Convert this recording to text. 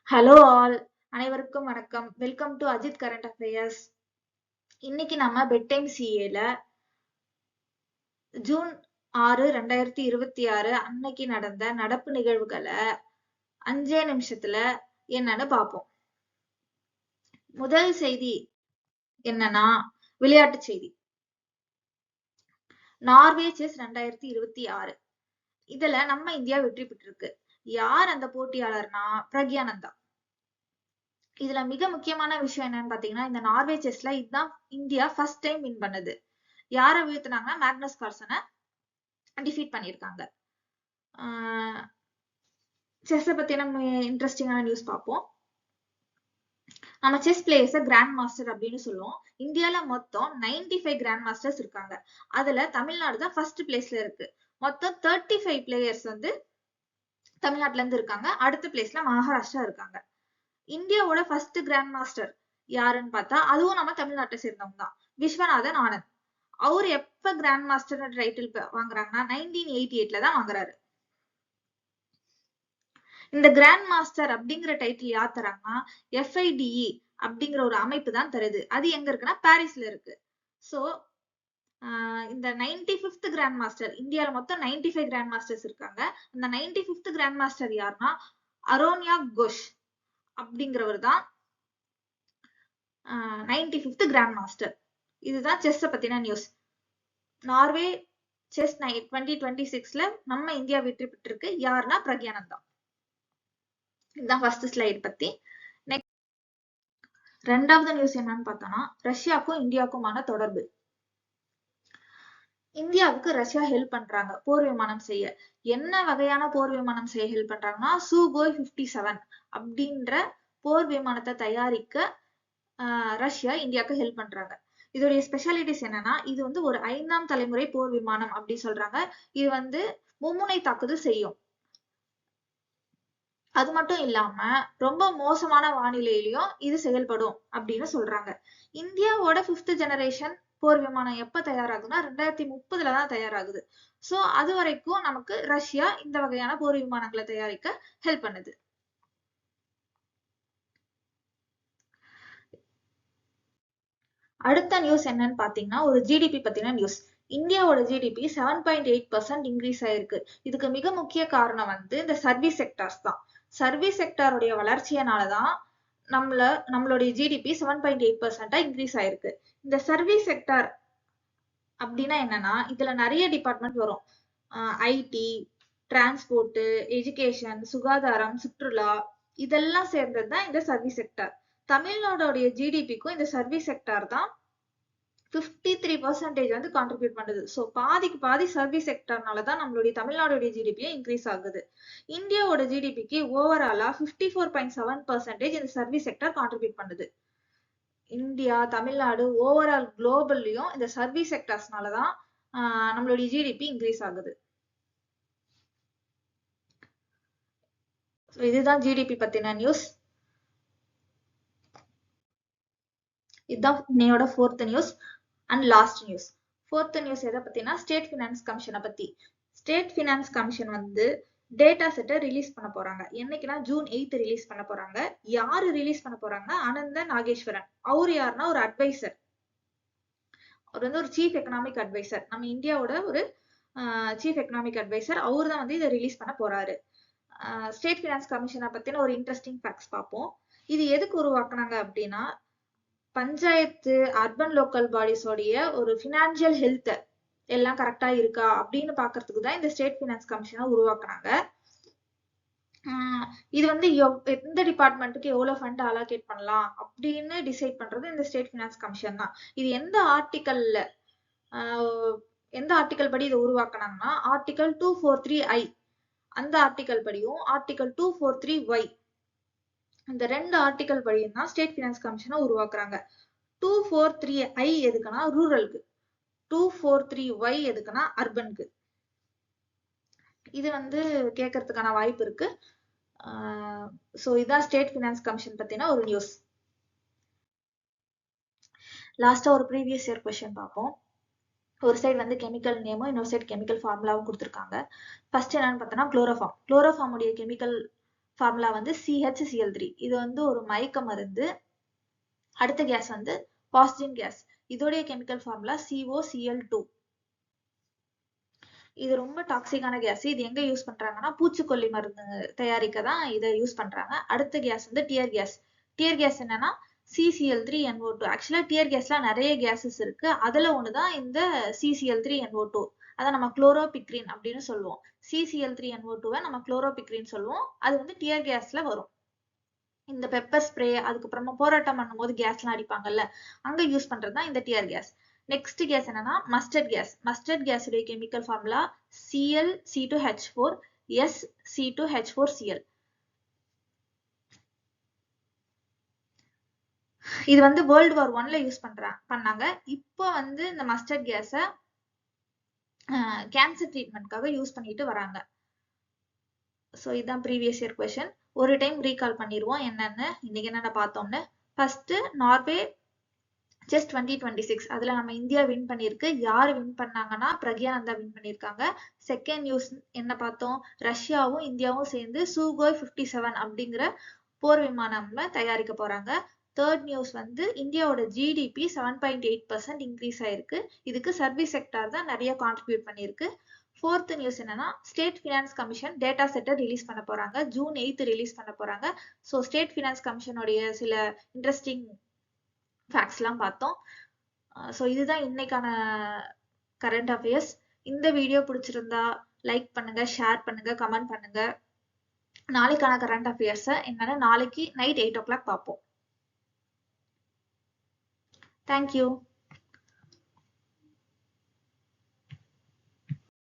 Hello all, அனைவருக்கும் வணக்கம். Welcome to Ajith current affairs. இன்னைக்கு நம்ம பெட் டைம் சிஏல ஜூன் 6 2026 அன்னைக்கு நடந்த நடப்பு நிகழ்வுகளை 5 நிமிஷத்துல என்னன்னு பார்ப்போம். முதல் செய்தி என்னன்னா விளையாட்டு செய்தி. நார்வே செஸ் 2026 இதுல நம்ம இந்தியா வெற்றி பெற்றிருக்கு. யார் அந்த போட்டியாளர்னா பிரக்யானந்தா. இதுல மிக முக்கியமான விஷயம் என்னன்னு பாத்தீங்கன்னா, இந்த நார்வே செஸ்ல இதுதான் இந்தியா ஃபர்ஸ்ட் டைம் வின் பண்ணது. யாரை வீழ்த்தினாங்கன்னா மேக்னஸ் கார்ல்சனை டிஃபீட் பண்ணியிருக்காங்க. செஸ்ஸை பத்தி நம்ம இன்ட்ரெஸ்டிங்கான நியூஸ் பார்ப்போம். நம்ம செஸ் பிளேயர்ஸை கிராண்ட் மாஸ்டர் அப்படின்னு சொல்லுவோம். இந்தியால மொத்தம் 95 கிராண்ட் மாஸ்டர்ஸ் இருக்காங்க. அதுல தமிழ்நாடு தான் ஃபர்ஸ்ட் பிளேஸ்ல இருக்கு. மொத்தம் 35 பிளேயர்ஸ் வந்து தமிழ்நாட்டுல இருந்து இருக்காங்க. அடுத்த பிளேஸ்ல மகாராஷ்டிரா இருக்காங்க. இந்தியாவோட ஃபர்ஸ்ட் கிராண்ட் மாஸ்டர் யாருன்னு பார்த்தா அதுவும் நம்ம தமிழ்நாட்டை சேர்ந்தவங்க தான், விஸ்வநாதன் ஆனந்த். அவர் எப்ப கிராண்ட் மாஸ்டர் டைட்டில் வாங்குறாங்கன்னா 1988ல தான் வாங்குறாரு. இந்த கிராண்ட் மாஸ்டர் அப்படிங்கிற டைட்டில் யார் தராங்கன்னா FIDE அப்படிங்கிற ஒரு அமைப்பு தான் தருது. அது எங்க இருக்குன்னா பாரிஸ்ல இருக்கு. சோ இந்த 95th கிராண்ட் மாஸ்டர், இந்தியால மொத்தம் 95 கிராண்ட் மாஸ்டர்ஸ் இருக்காங்க. அந்த 95th கிராண்ட் மாஸ்டர் யாருன்னா அரோன்யா கோஷ் அப்படிங்கிறவர் தான் 95th கிராண்ட் மாஸ்டர். இதுதான் செஸ் பத்தின நியூஸ். நார்வே செஸ் 2026ல நம்ம இந்தியா வெற்றி பெற்றிருக்கு. யாருன்னா பிரக்யானந்தா. இதுதான் ஃபர்ஸ்ட் ஸ்லைட் பத்தி. ரெண்டாவது நியூஸ் என்னன்னு பார்த்தோம்னா ரஷ்யாவுக்கும் இந்தியாவுக்குமான தொடர்பு. இந்தியாவுக்கு ரஷ்யா ஹெல்ப் பண்றாங்க போர் விமானம் செய்ய. என்ன வகையான போர் விமானம் செய்ய ஹெல்ப் பண்றாங்கன்னா சூகோய் 57 அப்படின்ற போர் விமானத்தை தயாரிக்க ரஷ்யா இந்தியாவுக்கு ஹெல்ப் பண்றாங்க. இதோடைய ஸ்பெஷாலிட்டிஸ் என்னன்னா இது வந்து ஒரு 5ஆம் தலைமுறை போர் விமானம் அப்படி சொல்றாங்க. இது வந்து மும்முனை தாக்குதல் செய்யும். அது மட்டும் இல்லாம ரொம்ப மோசமான வானிலையிலயும் இது செயல்படும் அப்படின்னு சொல்றாங்க. இந்தியாவோட 5th ஜெனரேஷன் போர் விமானம் எப்ப தயாராகுதுன்னா 2030ல தான் தயாராகுது. சோ அது வரைக்கும் நமக்கு ரஷ்யா இந்த வகையான போர் விமானங்களை தயாரிக்க ஹெல்ப் பண்ணுது. அடுத்த நியூஸ் என்னன்னு பாத்தீங்கன்னா ஒரு ஜிடிபி பத்தின நியூஸ். இந்தியாவோட ஜிடிபி 7.8% இன்க்ரீஸ் ஆயிருக்கு. இதுக்கு மிக முக்கிய காரணம் வந்து இந்த சர்வீஸ் செக்டார்ஸ் தான். சர்வீஸ் செக்டாருடைய வளர்ச்சியினாலதான் நம்மளுடைய ஜிடிபி 7.8% இன்க்ரீஸ் ஆயிருக்கு. இந்த சர்வீஸ் செக்டார் அப்படின்னா என்னன்னா இதுல நிறைய டிபார்ட்மெண்ட் வரும். ஐடி, டிரான்ஸ்போர்ட், எஜுகேஷன், சுகாதாரம், சுற்றுலா இதெல்லாம் சேர்ந்ததுதான் இந்த சர்வீஸ் செக்டார். தமிழ்நாடுடைய ஜிடிபிக்கும் இந்த சர்வீஸ் செக்டார் தான் 53% வந்து கான்ட்ரிபியூட் பண்ணுது. சோ பாதிக்கு பாதி சர்வீஸ் செக்டர்னாலதான் நம்மளுடைய தமிழ்நாடுடைய ஜிடிபியும் இன்க்ரீஸ் ஆகுது. இந்தியாவோட ஜிடிபிக்கு ஓவராலா 54.7% இந்த சர்வீஸ் செக்டர் கான்ட்ரிபியூட் பண்ணுது. இந்தியா, தமிழ்நாடு, ஓவரால் குளோபல்லையும் இந்த சர்வீஸ் செக்டர்ஸ்னாலதான் நம்மளுடைய ஜிடிபி இன்க்ரீஸ் ஆகுது. இதுதான் ஜிடிபி பத்தின நியூஸ். இதுதான் என்னோட 4th news and last news. 4th news எதை பத்தினா ஸ்டேட் பினான்ஸ் கமிஷனை பத்தி. ஸ்டேட் பினான்ஸ் கமிஷன் வந்து டேட்டா செட்டை ரிலீஸ் பண்ண போறாங்க. என்னைக்குன்னா ஜூன் 8 ரிலீஸ் பண்ண போறாங்க. யாரு ரிலீஸ் பண்ண போறாங்கன்னா அனந்த நாகேஸ்வரன். அவரு யாருன்னா ஒரு அட்வைசர். அவர் வந்து ஒரு சீஃப் எக்கனாமிக் அட்வைசர். நம்ம இந்தியாவோட ஒரு சீஃப் எக்கனாமிக் அட்வைசர். அவரு தான் வந்து இதை ரிலீஸ் பண்ண போறாரு. ஸ்டேட் பினான்ஸ் கமிஷனை பத்தின ஒரு இன்ட்ரெஸ்டிங் ஃபேக்ட்ஸ் பார்ப்போம். இது எதுக்கு உருவாக்குனாங்க அப்படின்னா பஞ்சாயத்து, அர்பன் லோக்கல் பாடிஸோடைய ஒரு பினான்சியல் ஹெல்த் எல்லாம் கரெக்டா இருக்கா அப்படின்னு பாக்குறதுக்கு தான் இந்த ஸ்டேட் பினான்ஸ் கமிஷனை உருவாக்குனாங்க. இது வந்து எந்த டிபார்ட்மெண்ட்டுக்கு எவ்வளவு ஃபண்ட் அலோகேட் பண்ணலாம் அப்படின்னு டிசைட் பண்றது இந்த ஸ்டேட் பினான்ஸ் கமிஷன் தான். இது எந்த ஆர்டிக்கல் படி இதை உருவாக்குனாங்கன்னா ஆர்டிகல் 243I அந்த ஆர்டிக்கல் படியும் ஆர்டிகல் 243Y இந்த 2 ஆர்டிக்கல் படியும் தான் ஸ்டேட் பினான்ஸ் கமிஷனை உருவாக்குறாங்க. 243I எதுக்குன்னா ரூரலுக்கு, 243Y எதுக்குன்னா அர்பனுக்கு. இது வந்து கேட்கறதுக்கான வாய்ப்பு இருக்கு. சோ இதான் ஸ்டேட் பினான்ஸ் கமிஷன் பத்தின ஒரு நியூஸ். லாஸ்டா ஒரு ப்ரீவியஸ் இயர் கொஸ்டின் பார்ப்போம். ஒரு சைடு வந்து கெமிக்கல் நேமும் இன்னொரு சைடு கெமிக்கல் ஃபார்முலாவும் கொடுத்துருக்காங்க. ஃபர்ஸ்ட் என்னன்னு பார்த்தோம்னா குளோரோஃபார்ம். குளோரோஃபார்ம் உடைய கெமிக்கல் ஃபார்முலா வந்து CHCl3. இது வந்து ஒரு மயக்க மருந்து. அடுத்த கேஸ் வந்து பாஸ்ஜின் கேஸ். இதோடைய கெமிக்கல் ஃபார்முலா COCl2. இது ரொம்ப டாக்ஸிக்கான கேஸ். இது எங்க யூஸ் பண்றாங்கன்னா பூச்சிக்கொல்லி மருந்து தயாரிக்க தான் இதை யூஸ் பண்றாங்க. அடுத்த கேஸ் வந்து டியர் கேஸ். டியர் கேஸ் என்னன்னா CCl3NO2. ஆக்சுவலா டியர் கேஸ்ல நிறைய கேசஸ் இருக்கு. அதுல ஒண்ணுதான் இந்த CCl3NO2. அதை நம்ம குளோரோபிக்ரின் அப்படின்னு சொல்லுவோம். CCl3NO2வை நம்ம குளோரோபிக்ரின் சொல்லுவோம். அது வந்து டியர் கேஸ்ல வரும். இந்த பெப்பர் ஸ்ப்ரே, அதுக்கப்புறமா போராட்டம் பண்ணும்போது கேஸ்லாம் அடிப்பாங்கல்ல, அங்க யூஸ் பண்றதுதான் இந்த டியர் கேஸ். நெக்ஸ்ட் கேஸ் என்னன்னா மஸ்டர்ட் கேஸ். மஸ்டர்ட் கேஸ் உடைய கெமிக்கல் ஃபார்முலா ClC2H4 SC2H4Cl. இது வந்து World War I யூஸ் பண்ணாங்க. இப்போ வந்து இந்த மஸ்டர்ட் கேஸ கேன்சர் ட்ரீட்மெண்ட்காக யூஸ் பண்ணிட்டு வராங்க. ஸோ இதுதான் ப்ரீவியஸ் இயர் கொஸ்டின். ஒரு டைம் ரீகால் பண்ணிடுவோம் என்னன்னு இன்னைக்கு என்னென்ன பார்த்தோம்னு. ஃபர்ஸ்ட் நார்வே செஸ் 2026 அதுல நம்ம இந்தியா வின் பண்ணிருக்கு. யாரு வின் பண்ணாங்கன்னா பிரக்யானந்தா வின் பண்ணிருக்காங்க. செகண்ட் நியூஸ் என்ன பார்த்தோம், ரஷ்யாவும் இந்தியாவும் சேர்ந்து சூகோய் 57 அப்படிங்கிற போர் விமானம்ல தயாரிக்க போறாங்க. தேர்ட் நியூஸ் வந்து இந்தியாவோட ஜிடிபி 7.8% இன்க்ரீஸ் ஆயிருக்கு. இதுக்கு சர்வீஸ் செக்டார் தான் நிறைய கான்ட்ரிபியூட் பண்ணிருக்கு. ஃபோர்த் நியூஸ் என்னன்னா ஸ்டேட் ஃபினான்ஸ் கமிஷன் டேட்டா செட்டை ரிலீஸ் பண்ண போறாங்க. June 8 ரிலீஸ் பண்ண போறாங்க. ஸோ ஸ்டேட் ஃபினான்ஸ் கமிஷனுடைய சில இன்ட்ரெஸ்டிங் ஃபேக்ட்ஸ்லாம் பார்த்தோம். ஸோ இதுதான் இன்னைக்கான கரண்ட் அஃபேர்ஸ். இந்த வீடியோ பிடிச்சிருந்தா லைக் பண்ணுங்க, ஷேர் பண்ணுங்க, கமெண்ட் பண்ணுங்க. நாளைக்கான கரண்ட் அஃபேர்ஸை என்னன்னா நாளைக்கு நைட் 8 o'clock பார்ப்போம். தேங்க்யூ.